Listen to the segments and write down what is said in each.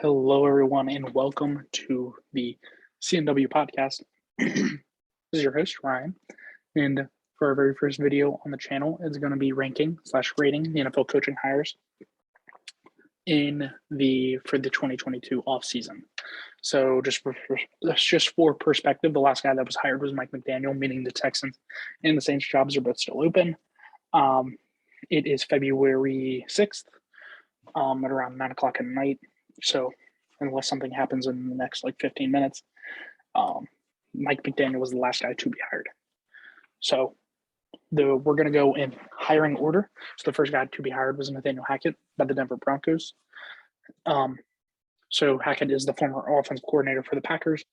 Hello, everyone, and welcome to the CNW podcast. This is your host, Ryan, and for our very first video on the channel, it's going to be ranking/rating the NFL coaching hires for the 2022 offseason. So just for perspective, the last guy that was hired was Mike McDaniel, meaning the Texans and the Saints jobs are both still open. It is February 6th at around 9 o'clock at night. So unless something happens in the next 15 minutes, Mike McDaniel was the last guy to be hired. So we're going to go in hiring order. So the first guy to be hired was Nathaniel Hackett by the Denver Broncos. So Hackett is the former offensive coordinator for the Packers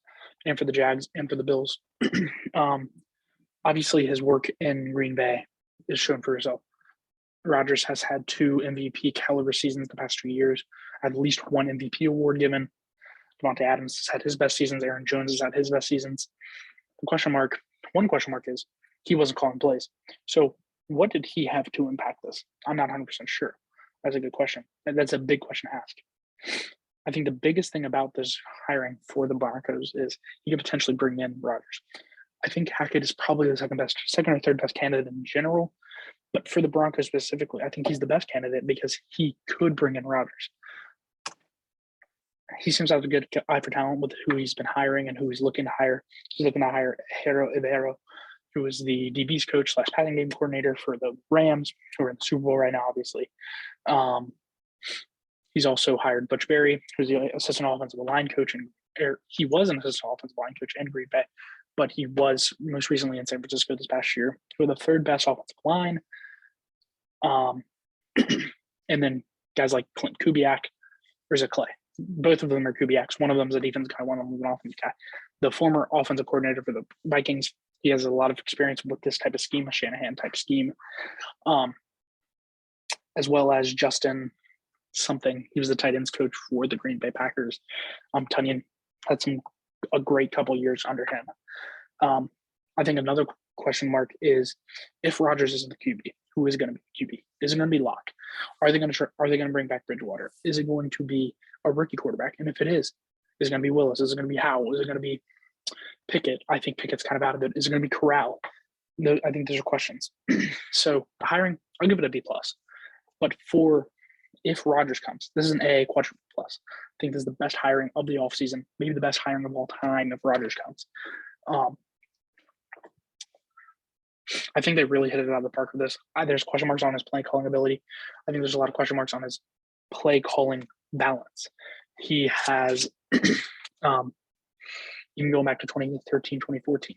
and for the Jags and for the Bills. Obviously, his work in Green Bay is shown for itself. Rodgers has had 2 MVP caliber seasons the past 2 years, at least 1 MVP award given. Devontae Adams has had his best seasons. Aaron Jones has had his best seasons. One question mark is he wasn't calling plays. So what did he have to impact this? I'm not 100% sure. That's a good question. That's a big question to ask. I think the biggest thing about this hiring for the Broncos is he could potentially bring in Rodgers. I think Hackett is probably the second or third best candidate in general. But for the Broncos specifically, I think he's the best candidate because he could bring in Rodgers. He seems to have a good eye for talent with who he's been hiring and who he's looking to hire. He's looking to hire Ibero, who is the DB's coach / passing game coordinator for the Rams, who are in the Super Bowl right now, obviously. He's also hired Butch Berry, who's the assistant offensive line coach, he was an assistant offensive line coach in Green Bay, but he was most recently in San Francisco this past year, who are the third best offensive line. And then guys like Clint Kubiak, or is it Clay? Both of them are Kubiaks. One of them is a defensive guy, one of them is an offensive guy. The former offensive coordinator for the Vikings, he has a lot of experience with this type of scheme, a Shanahan-type scheme, as well as Justin something. He was the tight ends coach for the Green Bay Packers. Tunyon had a great couple years under him. I think another question mark is if Rodgers isn't the QB, who is going to be the QB? Is it going to be Locke? Are they going to bring back Bridgewater? Is it going to be a rookie quarterback? And if it is it going to be Willis? Is it going to be Howell? Is it going to be Pickett? I think Pickett's kind of out of it. Is it going to be Corral? I think those are questions. So the hiring, I'll give it a B+. But if Rodgers comes, this is an AA quadruple plus. I think this is the best hiring of the offseason, maybe the best hiring of all time if Rodgers comes. I think they really hit it out of the park with this. There's question marks on his play calling ability. I think there's a lot of question marks on his play calling balance. He has, even going back to 2013, 2014,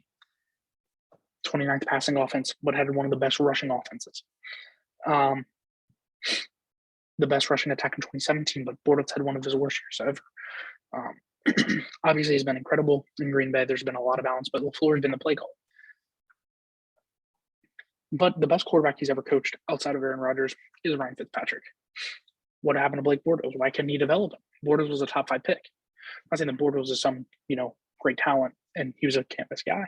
29th passing offense, but had one of the best rushing offenses. The best rushing attack in 2017, but Bortles had one of his worst years ever. Obviously, he's been incredible in Green Bay. There's been a lot of balance, but LaFleur has been the play call. But the best quarterback he's ever coached outside of Aaron Rodgers is Ryan Fitzpatrick. What happened to Blake Bortles? Why couldn't he develop him? Bortles was a top 5 pick. I'm not saying that Bortles is some, great talent and he was a campus guy,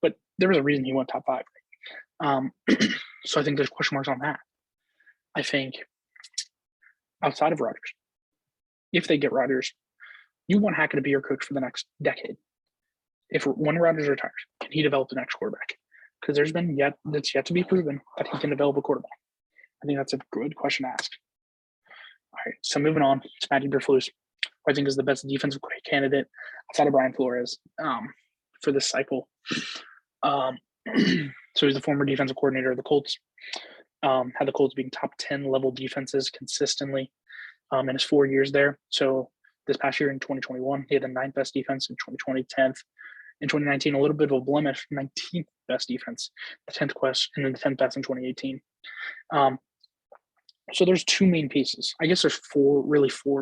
but there was a reason he went top 5. So I think there's question marks on that. I think outside of Rodgers, if they get Rodgers, you want Hackett to be your coach for the next decade. When Rodgers retires, can he develop the next quarterback? Because it's yet to be proven that he can develop a quarterback. I think that's a good question to ask. All right, so moving on to Matty Eberflus, who I think is the best defensive candidate outside of Brian Flores for this cycle. So he's the former defensive coordinator of the Colts. Had the Colts being top 10 level defenses consistently in his 4 years there. So this past year in 2021, he had the 9th best defense. In 2020, 10th. In 2019, a little bit of a blemish, 19th best defense, the 10th quest, and then the 10th best in 2018. So there's 2 main pieces. I guess there's 4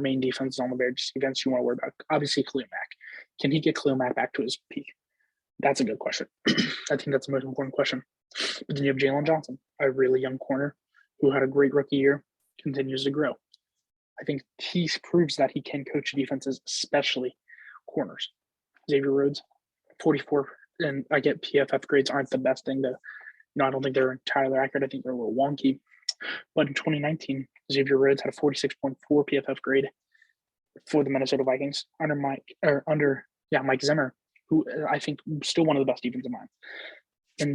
main defenses on the various events you want to worry about. Obviously, Khalil Mack. Can he get Khalil Mack back to his peak? That's a good question. I think that's the most important question. But then you have Jalen Johnson, a really young corner who had a great rookie year, continues to grow. I think he proves that he can coach defenses, especially corners. Xavier Rhodes, 44, and I get PFF grades aren't the best thing to, I don't think they're entirely accurate. I think they're a little wonky. But in 2019, Xavier Rhodes had a 46.4 PFF grade. for the Minnesota Vikings under Mike Zimmer, who I think still one of the best defensive minds.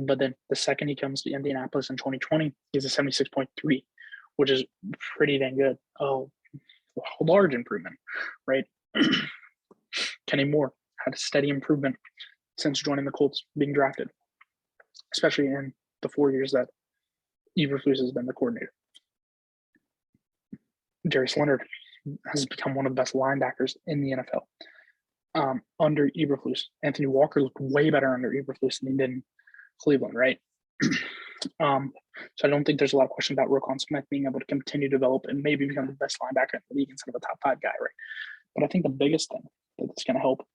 But then the second he comes to Indianapolis in 2020, he's a 76.3, which is pretty dang good. Oh, a large improvement, right? Kenny Moore had a steady improvement since joining the Colts, being drafted, especially in the 4 years that Eberflus has been the coordinator. Darius Leonard has become one of the best linebackers in the NFL under Eberflus. Anthony Walker looked way better under Eberflus than he did in Cleveland, right? So I don't think there's a lot of question about Roquan Smith being able to continue to develop and maybe become the best linebacker in the league instead of a top 5 guy, right? But I think the biggest thing that's going to help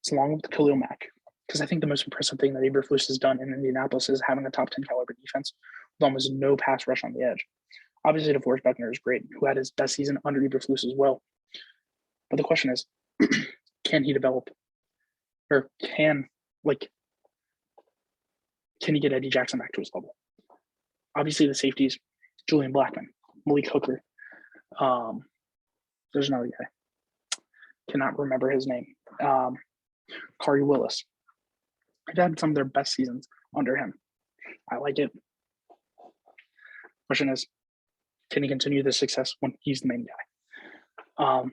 is along with Khalil Mack, because I think the most impressive thing that Eberflus has done in Indianapolis is having a top 10 caliber defense with almost no pass rush on the edge. Obviously, DeForest Buckner is great, who had his best season under Eberflus as well. But the question is, can he develop, or can he get Eddie Jackson back to his level? Obviously, the safeties, Julian Blackmon, Malik Hooker. There's another guy. Cannot remember his name. Kari Willis. They've had some of their best seasons under him. I like it. Question is, can he continue this success when he's the main guy?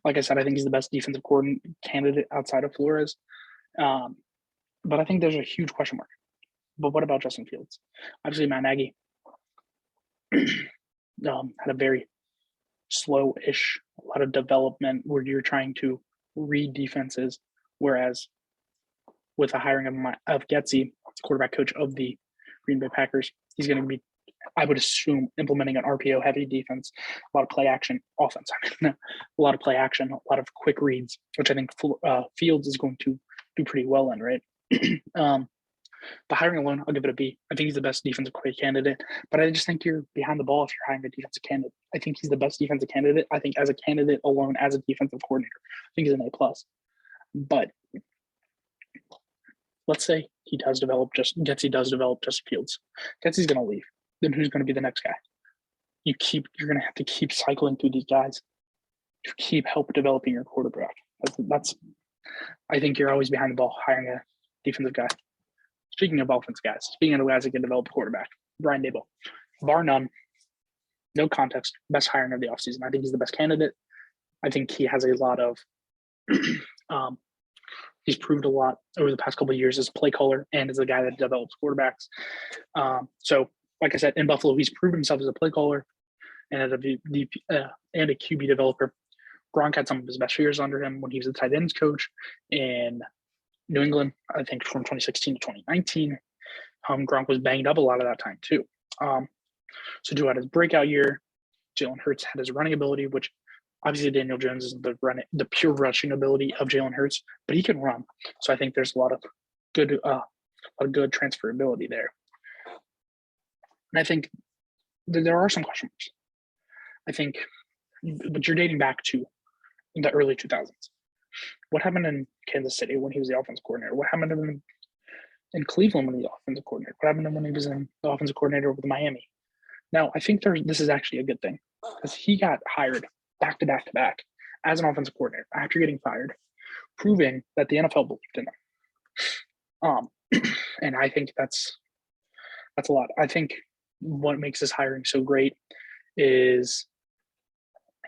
Like I said, I think he's the best defensive candidate outside of Flores. But I think there's a huge question mark. But what about Justin Fields? Obviously, Matt Nagy had a very slow-ish, a lot of development where you're trying to read defenses, whereas with the hiring of Getsy, quarterback coach of the Green Bay Packers, he's going to be, I would assume, implementing an RPO-heavy defense, a lot of play-action offense, a lot of play-action, a lot of quick reads, which I think Fields is going to do pretty well in, right? The hiring alone, I'll give it a B. I think he's the best defensive candidate, but I just think you're behind the ball if you're hiring a defensive candidate. I think he's the best defensive candidate. I think as a candidate alone, as a defensive coordinator, I think he's an A+. But let's say Getsy does develop Justin Fields. Getsy's going to leave. Then who's going to be the next guy? You're going to have to keep cycling through these guys to keep help developing your quarterback. I think you're always behind the ball hiring a defensive guy. Speaking of offense guys, speaking of guys that can develop a quarterback, Brian Daboll, bar none, no context, best hiring of the offseason. I think he's the best candidate. I think he has a lot of he's proved a lot over the past couple of years as a play caller and as a guy that develops quarterbacks. So, like I said, in Buffalo, he's proven himself as a play caller and as a QB developer. Gronk had some of his best years under him when he was the tight ends coach in New England, I think from 2016 to 2019. Gronk was banged up a lot of that time too. So Joe had his breakout year. Jalen Hurts had his running ability, which obviously Daniel Jones is the pure rushing ability of Jalen Hurts, but he can run. So I think there's a lot of good transferability there. And I think there are some question marks. I think, but you're dating back to the early 2000s. What happened in Kansas City when he was the offensive coordinator? What happened to him in Cleveland when he was the offensive coordinator? What happened to him when he was in the offensive coordinator with Miami? Now, I think this is actually a good thing because he got hired back to back as an offensive coordinator after getting fired, proving that the NFL believed in him. And I think that's a lot. I think what makes his hiring so great is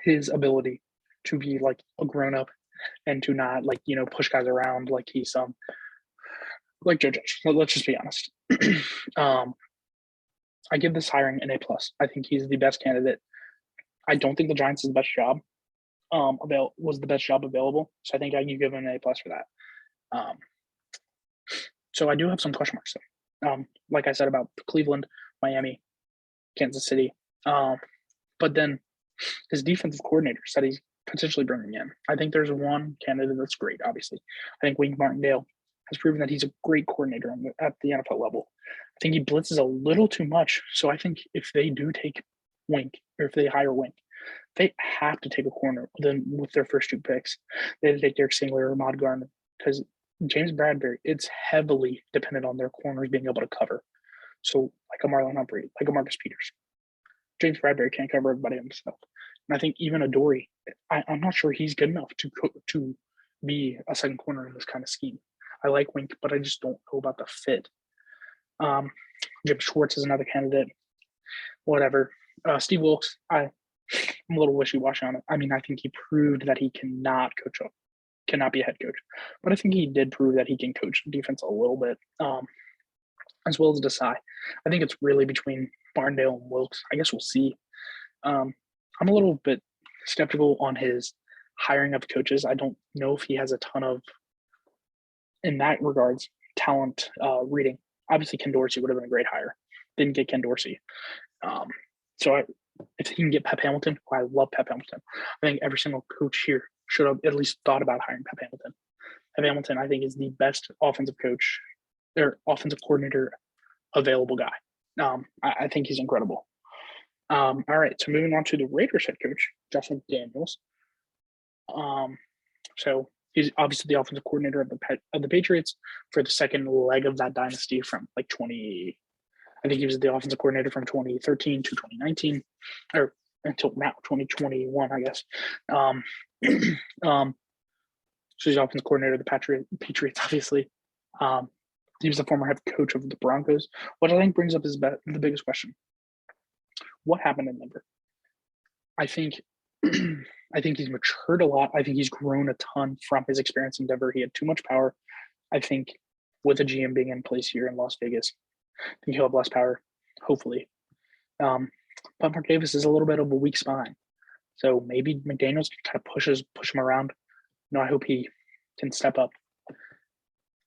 his ability to be like a grown-up and to not push guys around like he's like Joe Judge. Let's just be honest. I give this hiring an A+. I think he's the best candidate. I don't think the Giants is the best job was the best job available. So I think I can give him an A+ for that. So I do have some question marks though. Like I said about Cleveland, Miami, Kansas City. But then his defensive coordinator said he's potentially bringing in. I think there's one candidate that's great, obviously. I think Wink Martindale has proven that he's a great coordinator at the NFL level. I think he blitzes a little too much. So I think if they do take Wink, or if they hire Wink, they have to take a corner with their first 2 picks. They have to take Derek Singler or Ahmad Gardner because James Bradbury, it's heavily dependent on their corners being able to cover. So like a Marlon Humphrey, like a Marcus Peters. James Bradbury can't cover everybody himself. And I think even Adoree I'm not sure he's good enough to be a second corner in this kind of scheme. I like Wink, but I just don't know about the fit. Jim Schwartz is another candidate. Whatever. Steve Wilkes, I'm a little wishy-washy on it. I mean, I think he proved that he cannot be a head coach, but I think he did prove that he can coach defense a little bit, as well as Desai. I think it's really between Barndale and Wilkes. I guess we'll see. I'm a little bit skeptical on his hiring of coaches. I don't know if he has a ton of, in that regards, talent reading. Obviously, Ken Dorsey would have been a great hire. Didn't get Ken Dorsey. If he can get Pep Hamilton, I love Pep Hamilton. I think every single coach here should have at least thought about hiring Pep Hamilton. Pep Hamilton, I think, is the best offensive coach or offensive coordinator available guy. I think he's incredible. All right, so moving on to the Raiders head coach, Josh McDaniels. So he's obviously the offensive coordinator of the Patriots for the second leg of that dynasty from like I think he was the offensive coordinator from 2013 to 2019, or until now 2021, I guess. So he's offensive coordinator of the Patriots, obviously. He was the former head coach of the Broncos, which I think brings up the biggest question. What happened in Denver? I think he's matured a lot. I think he's grown a ton from his experience in Denver. He had too much power. I think with a GM being in place here in Las Vegas, I think he'll have less power, hopefully. But Mark Davis is a little bit of a weak spine. So maybe McDaniels kind of push him around. No, I hope he can step up.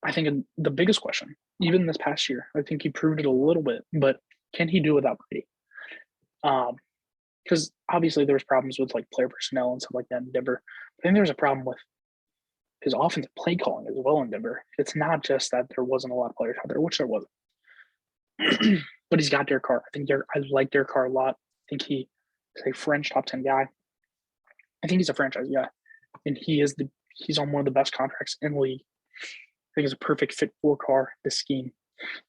I think the biggest question, even this past year, I think he proved it a little bit, but can he do without Brady? Because obviously there was problems with like player personnel and stuff like that in Denver. I think there's a problem with his offensive play calling as well in Denver. It's not just that there wasn't a lot of players out there, which there wasn't. But he's got Derek Carr. I like Derek Carr a lot. I think he is a French top 10 guy. I think he's a franchise guy. And he's on one of the best contracts in the league. I think it's a perfect fit for Carr, this scheme.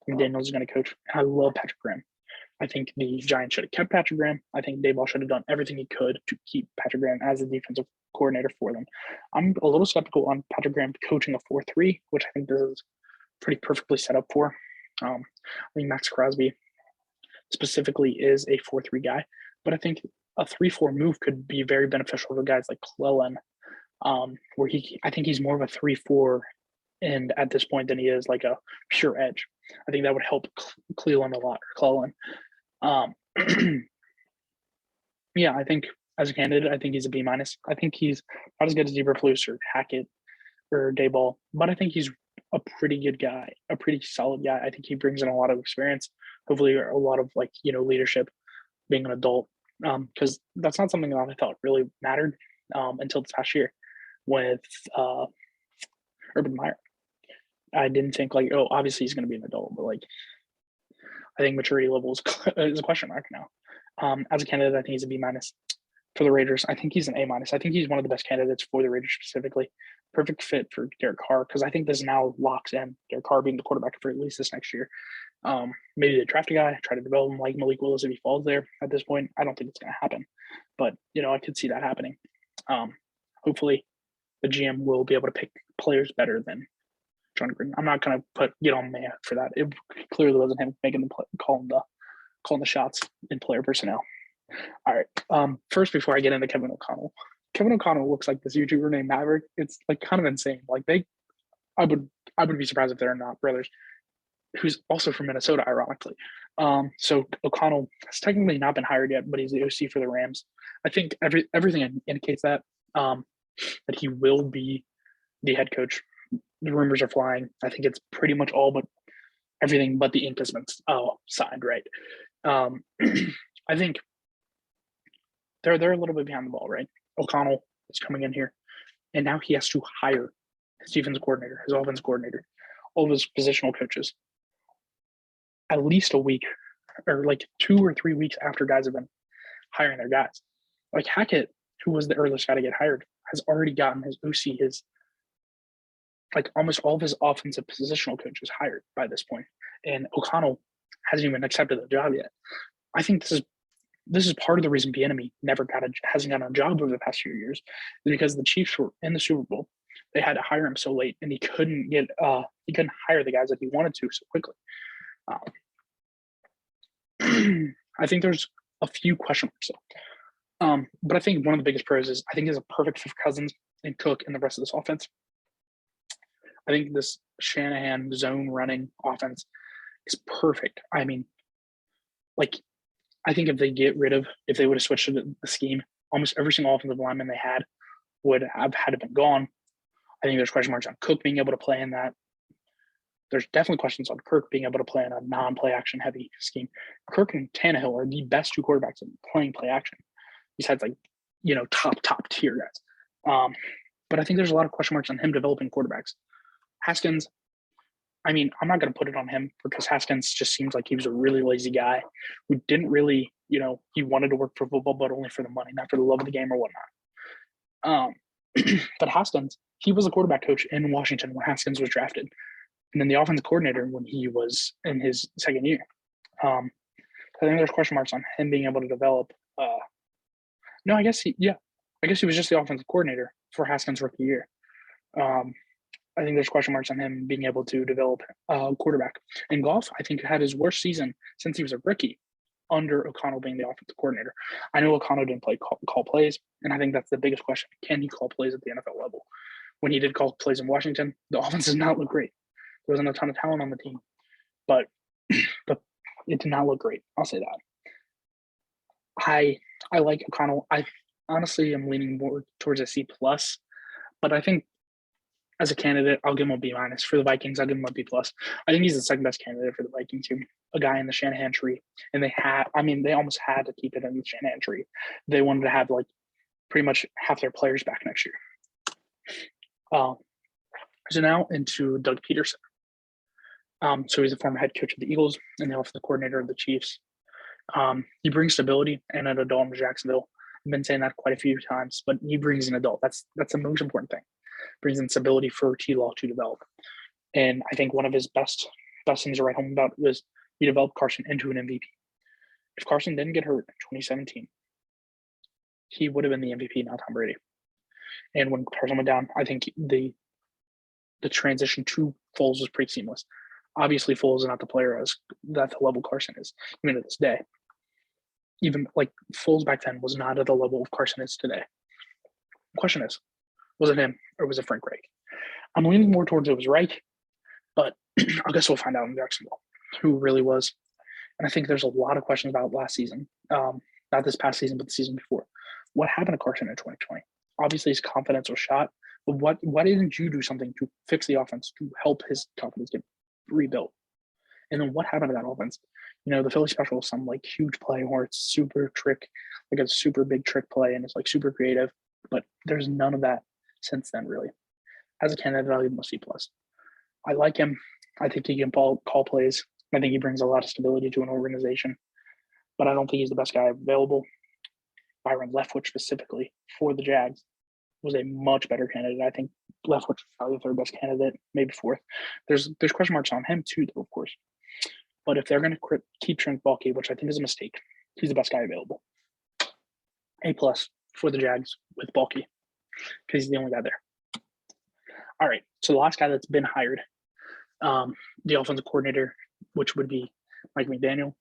McDaniels is going to coach. I love Patrick Graham. I think the Giants should have kept Patrick Graham. I think Daboll should have done everything he could to keep Patrick Graham as the defensive coordinator for them. I'm a little skeptical on Patrick Graham coaching a 4-3, which I think this is pretty perfectly set up for. I think Max Crosby specifically is a 4-3 guy, but I think a 3-4 move could be very beneficial for guys like Clellan, where I think he's more of a 3-4 end at this point than he is like a pure edge. I think that would help Cleveland a lot, or Clellan. Yeah, I think as a candidate, I think he's a B-. I think he's not as good as Eberflus or Hackett or Daboll, but I think he's a pretty good guy, a pretty solid guy. I think he brings in a lot of experience, hopefully a lot of leadership, being an adult, because that's not something that I thought really mattered until this past year with Urban Meyer. I didn't think obviously he's going to be an adult, but I think maturity level is a question mark now. As a candidate, I think he's a B- for the Raiders. I think he's an A-. I think he's one of the best candidates for the Raiders specifically. Perfect fit for Derek Carr, because I think this now locks in Derek Carr being the quarterback for at least this next year. Maybe they draft a guy, try to develop him like Malik Willis if he falls there. At this point, I don't think it's going to happen, but I could see that happening. Hopefully, the GM will be able to pick players better than John Gruden. I'm not going to get on Maya for that. It clearly wasn't him making the calling the shots in player personnel. All right. First, before I get into Kevin O'Connell looks like this YouTuber named Maverick. It's kind of insane. I would be surprised if they're not brothers, who's also from Minnesota, ironically. So O'Connell has technically not been hired yet, but he's the OC for the Rams. I think everything indicates that he will be the head coach. The rumors are flying. I think it's pretty much all but everything but the ink has been signed, right? I think they're a little bit behind the ball, right? O'Connell is coming in here, and now he has to hire his defensive coordinator, his offensive coordinator, all of his positional coaches at least a week or 2 or 3 weeks after guys have been hiring their guys. Hackett, who was the earliest guy to get hired, has already gotten his OC, his almost all of his offensive positional coaches hired by this point, and O'Connell hasn't even accepted the job yet. I think this is this is part of the reason Bieniemy hasn't gotten a job over the past few years, is because the Chiefs were in the Super Bowl. They had to hire him so late, and he couldn't hire the guys that he wanted to so quickly. I think there's a few question marks though. But I think one of the biggest pros is I think he's a perfect fit for Cousins and Cook and the rest of this offense. I think this Shanahan zone running offense is perfect. I mean, like, I think if they would have switched to the scheme, almost every single offensive lineman they had would have had to been gone. I think there's question marks on Cook being able to play in that. There's definitely questions on Kirk being able to play in a non-play action heavy scheme. Kirk and Tannehill are the best two quarterbacks in playing play action, besides top tier guys. But I think there's a lot of question marks on him developing quarterbacks. Haskins, I mean, I'm not going to put it on him because Haskins just seems like he was a really lazy guy who didn't really, he wanted to work for football, but only for the money, not for the love of the game or whatnot. But Haskins, he was a quarterback coach in Washington when Haskins was drafted, and then the offensive coordinator when he was in his second year. I think there's question marks on him being able to develop. No, I guess he was just the offensive coordinator for Haskins' rookie year. I think there's question marks on him being able to develop a quarterback. And Goff, I think, had his worst season since he was a rookie under O'Connell being the offensive coordinator. I know O'Connell didn't call plays, and I think that's the biggest question. Can he call plays at the NFL level? When he did call plays in Washington, the offense does not look great. There wasn't a ton of talent on the team, but it did not look great. I'll say that. I like O'Connell. I honestly am leaning more towards a C+, but I think as a candidate, I'll give him a B-. For the Vikings, I'll give him a B+. I think he's the second best candidate for the Vikings team, a guy in the Shanahan tree. And they almost had to keep it in the Shanahan tree. They wanted to have pretty much half their players back next year. So now into Doug Peterson. So he's a former head coach of the Eagles and the offensive coordinator of the Chiefs. He brings stability and an adult to Jacksonville. I've been saying that quite a few times, but he brings an adult. That's the most important thing. Brings in stability for T-Law to develop. And I think one of his best things to write home about was he developed Carson into an MVP. If Carson didn't get hurt in 2017, he would have been the MVP, not Tom Brady. And when Carson went down, I think the transition to Foles was pretty seamless. Obviously, Foles is not the player at the level Carson is, even to this day. Even Foles back then was not at the level of Carson is today. The question is, was it him or was it Frank Reich? I'm leaning more towards it was Reich, but I guess we'll find out in Jacksonville who really was. And I think there's a lot of questions about last season, not this past season, but the season before. What happened to Carson in 2020? Obviously, his confidence was shot, but why didn't you do something to fix the offense to help his confidence get rebuilt? And then what happened to that offense? The Philly special is some huge play where it's super trick, a super big trick play, and it's super creative, but there's none of that since then, really. As a candidate, I'll give him a C+. I like him. I think he can call plays. I think he brings a lot of stability to an organization, but I don't think he's the best guy available. Byron Leftwich specifically for the Jags was a much better candidate. I think Leftwich is probably the third best candidate, maybe fourth. There's question marks on him too, though, of course. But if they're going to keep Trent Baalke, which I think is a mistake, he's the best guy available. A+ for the Jags with Baalke because he's the only guy there. All right, so the last guy that's been hired, the offensive coordinator, which would be Mike McDaniel.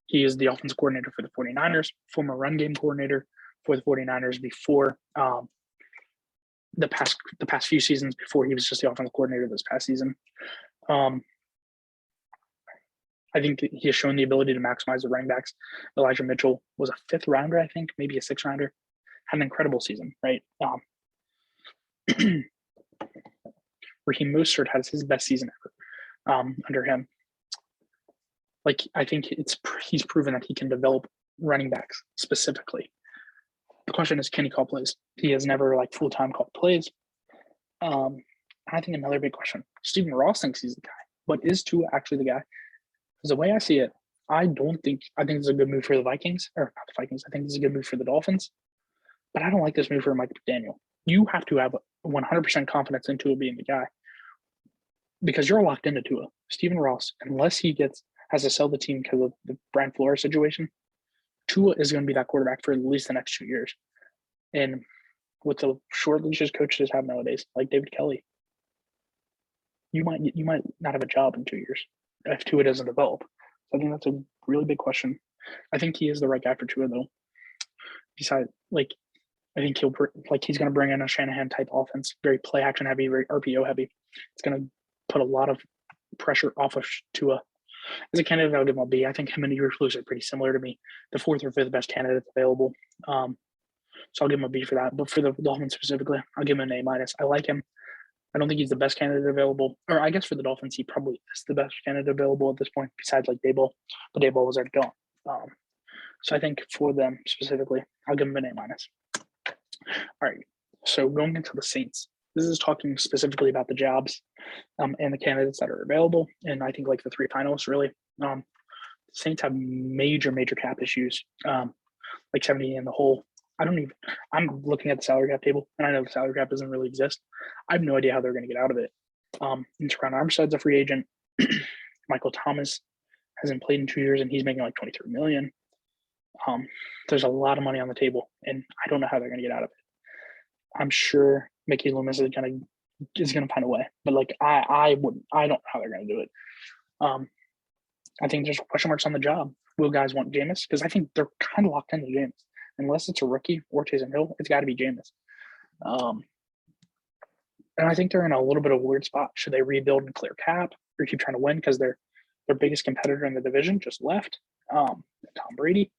He is the offensive coordinator for the 49ers, former run game coordinator for the 49ers before the past few seasons before he was just the offensive coordinator this past season. I think he has shown the ability to maximize the running backs. Elijah Mitchell was a 5th rounder, I think, maybe a 6th rounder. Had an incredible season, right? Raheem Mostert has his best season ever under him. I think he's proven that he can develop running backs specifically. The question is, can he call plays? He has never full-time called plays. I think another big question, Stephen Ross thinks he's the guy, but is Tua actually the guy? Because the way I see it, I think it's a good move for the Vikings, or not the Vikings. I think it's a good move for the Dolphins, but I don't like this move for Mike McDaniel. You have to have 100% confidence in Tua being the guy because you're locked into Tua. Stephen Ross, unless he gets has to sell the team because of the Brian Flores situation. Tua is going to be that quarterback for at least the next 2 years. And with the short leashes coaches have nowadays, like David Kelly, you might not have a job in 2 years if Tua doesn't develop. So I think that's a really big question. I think he is the right guy for Tua, though. Besides, like, I think he's going to bring in a Shanahan type offense, very play action heavy, very RPO heavy. It's going to put a lot of pressure off of Tua. As a candidate, I'll give him a B. I think him and Eberflus are pretty similar to me, the fourth or fifth best candidates available. So I'll give him a B for that. But for the Dolphins specifically, I'll give him an A minus. I like him. I don't think he's the best candidate available. Or I guess for the Dolphins, he probably is the best candidate available at this point, besides like Daboll. But Daboll was already gone. So I think for them specifically, I'll give him an A minus. All right. So going into the Saints, this is talking specifically about the jobs and the candidates that are available. And I think like the three finalists really. Saints have major cap issues, like 70 in the hole. I'm looking at the salary cap table, and I know the salary cap doesn't really exist. I have no idea how they're going to get out of it. And Teron Armstead's a free agent. Michael Thomas hasn't played in 2 years, and he's making like $23 million. There's a lot of money on the table, and I don't know how they're going to get out of it. I'm sure Mickey Loomis is going to find a way, but like I don't know how they're going to do it. I think there's question marks on the job. Will guys want Jameis? Because I think they're kind of locked into Jameis. Unless it's a rookie or Taysom Hill, it's got to be Jameis. And I think they're in a little bit of a weird spot. Should they rebuild and clear cap or keep trying to win because their biggest competitor in the division just left, Tom Brady?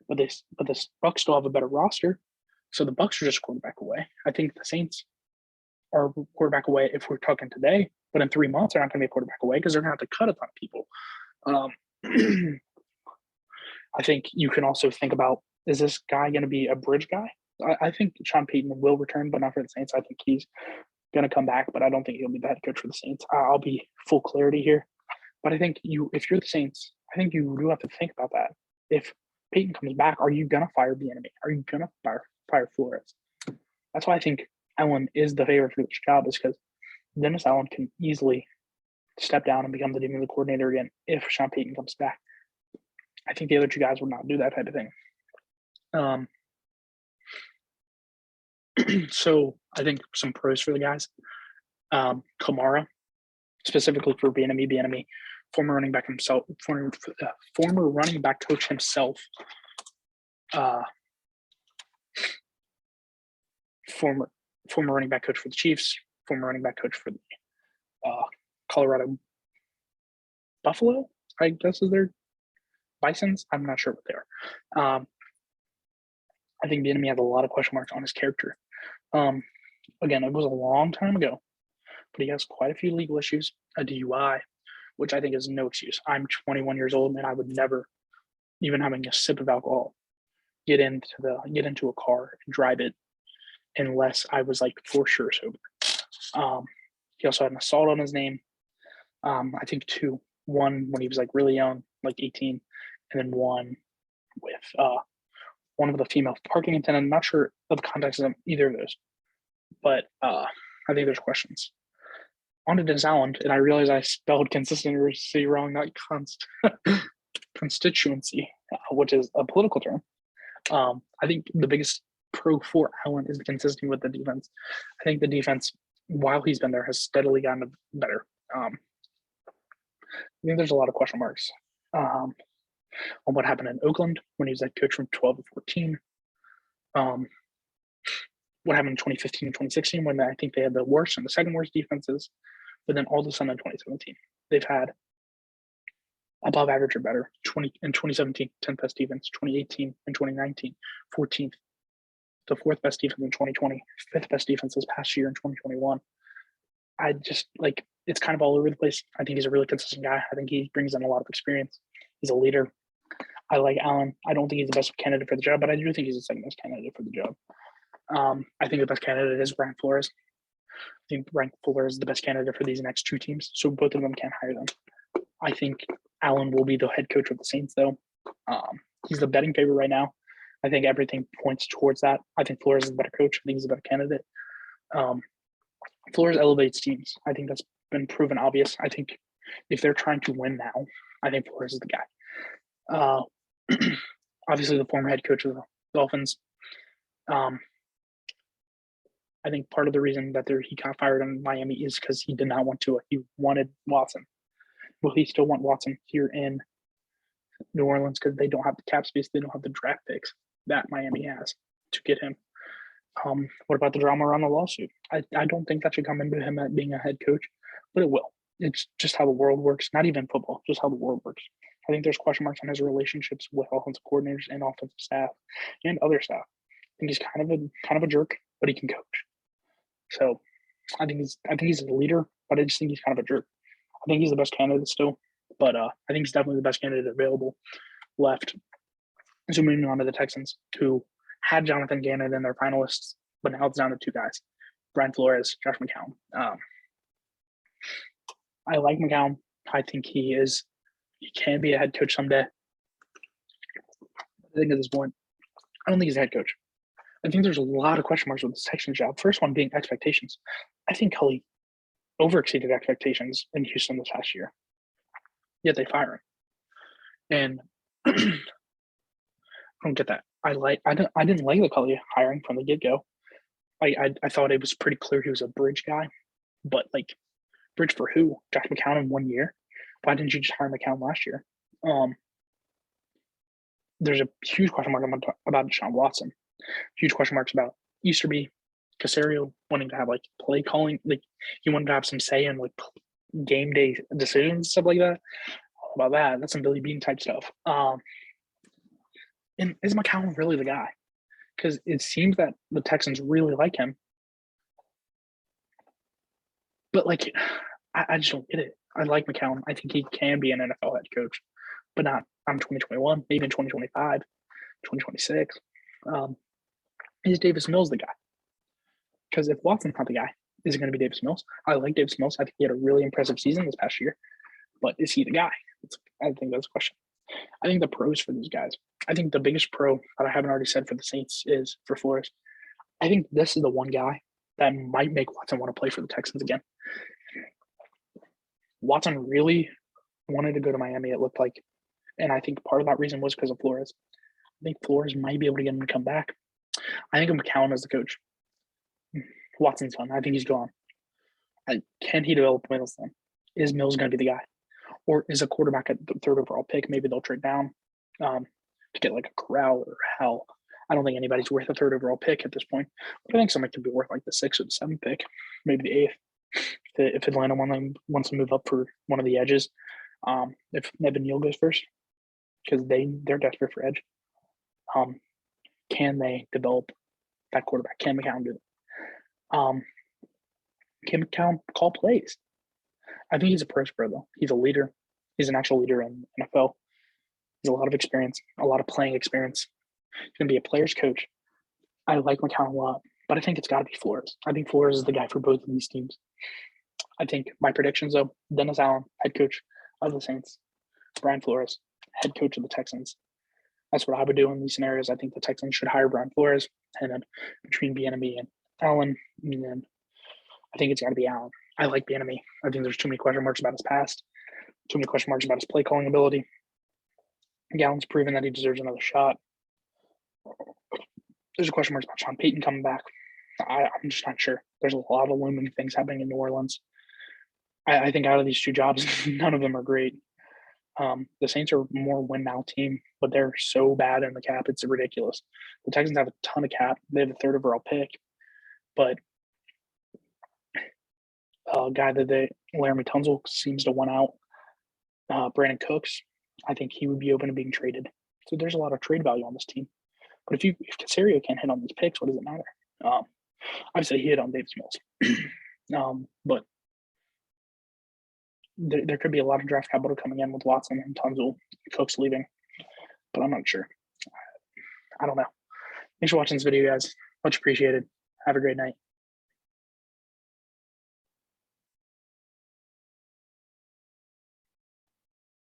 But the Bucs still have a better roster, so the Bucs are just quarterback away. I think the Saints are quarterback away if we're talking today, but in 3 months they're not going to be a quarterback away because they're going to have to cut a ton of people. I think you can also think about, is this guy going to be a bridge guy? I think Sean Payton will return, but not for the Saints. I think he's going to come back, but I don't think he'll be the head coach for the Saints. I'll be full clarity here. But I think if you're the Saints, I think you do have to think about that. If Payton comes back, are you going to fire the enemy? Are you going to fire Flores? That's why I think Allen is the favorite for this job, is because Dennis Allen can easily step down and become the defensive coordinator again if Sean Payton comes back. I think the other two guys would not do that type of thing. So I think some pros for the guys. Kamara, specifically for Bieniemy, former running back himself, former running back coach himself, former running back coach for the Chiefs, former running back coach for the Colorado Buffalo, I guess is their Bisons. I'm not sure what they are. I think Bieniemy has a lot of question marks on his character. Again, it was a long time ago, but he has quite a few legal issues, a DUI, which I think is no excuse. I'm 21 years old, and I would never, even having a sip of alcohol, get into a car and drive it unless I was like for sure sober. He also had an assault on his name. I think two. One when he was like really young, like 18, and then one with one of the female parking attendant. I'm not sure of the context of either of those, but I think there's questions. On to Dennis Allen, and I realize I spelled consistency wrong, not constituency, which is a political term. I think the biggest pro for Allen is the consistency with the defense. I think the defense, while he's been there, has steadily gotten better. I think there's a lot of question marks on what happened in Oakland when he was that coach from 12 to 14. What happened in 2015 and 2016 when I think they had the worst and the second worst defenses, but then all of a sudden in 2017, they've had above average or better. In 2017, 10th best defense, 2018 and 2019, 14th, the fourth best defense in 2020, fifth best defense this past year in 2021. I just it's kind of all over the place. I think he's a really consistent guy. I think he brings in a lot of experience. He's a leader. I like Allen. I don't think he's the best candidate for the job, but I do think he's the second best candidate for the job. I think the best candidate is Brian Flores. I think Brian Flores is the best candidate for these next two teams, so both of them can hire them. I think Allen will be the head coach of the Saints, though. He's the betting favorite right now. I think everything points towards that. I think Flores is a better coach. I think he's a better candidate. Flores elevates teams. I think that's been proven obvious. I think if they're trying to win now, I think Flores is the guy. Obviously, the former head coach of the Dolphins. I think part of the reason that he got fired in Miami is because he did not want to. He wanted Watson. Will he still want Watson here in New Orleans because they don't have the cap space, they don't have the draft picks that Miami has to get him? What about the drama around the lawsuit? I don't think that should come into him at being a head coach, but it will. It's just how the world works, not even football, just how the world works. I think there's question marks on his relationships with offensive coordinators and offensive staff and other staff. I think he's kind of a jerk, but he can coach. So I think he's a leader, but I just think he's kind of a jerk. I think he's the best candidate still, but I think he's definitely the best candidate available left. Zooming on to the Texans, who had Jonathan Gannon in their finalists, but now it's down to two guys, Brian Flores, Josh McCown. I like McCown. I think he can be a head coach someday. I think at this point, I don't think he's a head coach. I think there's a lot of question marks with this Texans job. First one being expectations. I think Cully overexceeded expectations in Houston this past year. Yet they fire him. And I don't get that. I didn't like the Cully hiring from the get-go. I thought it was pretty clear he was a bridge guy, but like bridge for who? Josh McCown in 1 year? Why didn't you just hire McCown last year? There's a huge question mark about Deshaun Watson. Huge question marks about Easterby, Caserio wanting to have like play calling, like he wanted to have some say in like game day decisions, stuff like that. All about that, that's some Billy Bean type stuff. And is McCown really the guy? Because it seems that the Texans really like him, but like I just don't get it. I like McCown. I think he can be an NFL head coach, but not in 2021, maybe in 2025, 2026. Is Davis Mills the guy? Because if Watson's not the guy, is it going to be Davis Mills? I like Davis Mills. I think he had a really impressive season this past year, but is he the guy? I think that's a question. I think the pros for these guys. I think the biggest pro that I haven't already said for the Saints is for Flores. I think this is the one guy that might make Watson want to play for the Texans again. Watson really wanted to go to Miami, it looked like. And I think part of that reason was because of Flores. I think Flores might be able to get him to come back. I think of McCown as the coach. Watson's done. I think he's gone. Can he develop Mills then? Is Mills going to be the guy? Or is a quarterback at the third overall pick? Maybe they'll trade down to get like a Corral or Hell. I don't think anybody's worth a third overall pick at this point. But I think somebody could be worth like the 6th or the 7th pick, maybe the 8th. If Atlanta wants to move up for one of the edges, if Evan Neal goes first, because they're desperate for edge. Can they develop that quarterback? Can McCown do it? Can McCown call plays? I think he's a pro though. He's a leader. He's an actual leader in the NFL. He's a lot of experience, a lot of playing experience. He's going to be a player's coach. I like McCown a lot, but I think it's got to be Flores. I think Flores is the guy for both of these teams. I think my predictions, though, Dennis Allen, head coach of the Saints. Brian Flores, head coach of the Texans. That's what I would do in these scenarios. I think the Texans should hire Brian Flores, and then between Bieniemy and Allen, and then I think it's got to be Allen. I like Bieniemy. I think there's too many question marks about his past, too many question marks about his play calling ability. Allen's proven that he deserves another shot. There's a question marks about Sean Payton coming back. I'm just not sure. There's a lot of looming things happening in New Orleans. I think out of these two jobs, none of them are great. The Saints are a more win-now team, but they're so bad in the cap, it's ridiculous. The Texans have a ton of cap. They have a third overall pick, but a guy Laramie Tunsil seems to want out. Brandon Cooks, I think he would be open to being traded. So there's a lot of trade value on this team. But if Caserio can't hit on these picks, what does it matter? Obviously, he hit on Davis Mills. But there could be a lot of draft capital coming in with Watson and Tunsil, Cooks leaving. But I'm not sure. I don't know. Thanks for watching this video, guys. Much appreciated. Have a great night.